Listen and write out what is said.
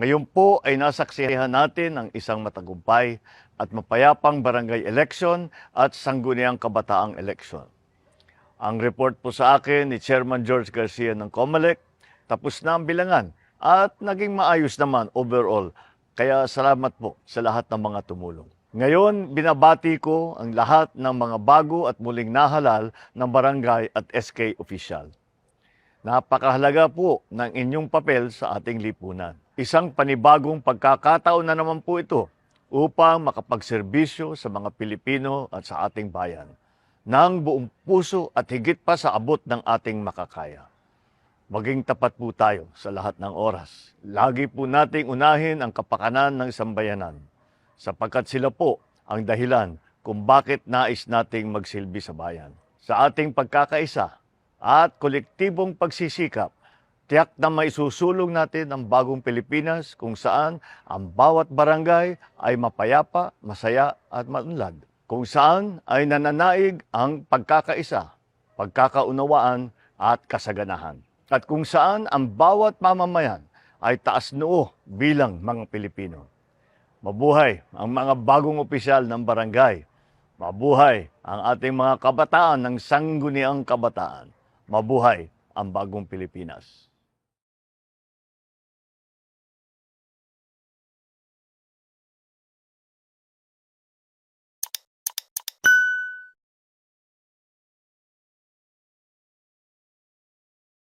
Ngayon po ay nasaksihan natin ang isang matagumpay at mapayapang barangay election at sangguniang kabataang election. Ang report po sa akin ni Chairman George Garcia ng COMELEC, tapos na ang bilangan at naging maayos naman overall. Kaya salamat po sa lahat ng mga tumulong. Ngayon, binabati ko ang lahat ng mga bago at muling nahalal ng barangay at SK official. Napakahalaga po ng inyong papel sa ating lipunan. Isang panibagong pagkakataon na naman po ito upang makapagserbisyo sa mga Pilipino at sa ating bayan ng buong puso at higit pa sa abot ng ating makakaya. Maging tapat po tayo sa lahat ng oras. Lagi po nating unahin ang kapakanan ng sambayanan sapagkat sila po ang dahilan kung bakit nais nating magsilbi sa bayan. Sa ating pagkakaisa at kolektibong pagsisikap, tiyak na maisusulong natin ang bagong Pilipinas kung saan ang bawat barangay ay mapayapa, masaya at maunlad. Kung saan ay nananaig ang pagkakaisa, pagkakaunawaan at kasaganahan. At kung saan ang bawat mamamayan ay taas noo bilang mga Pilipino. Mabuhay ang mga bagong opisyal ng barangay. Mabuhay ang ating mga kabataan ng sangguniang kabataan. Mabuhay ang bagong Pilipinas.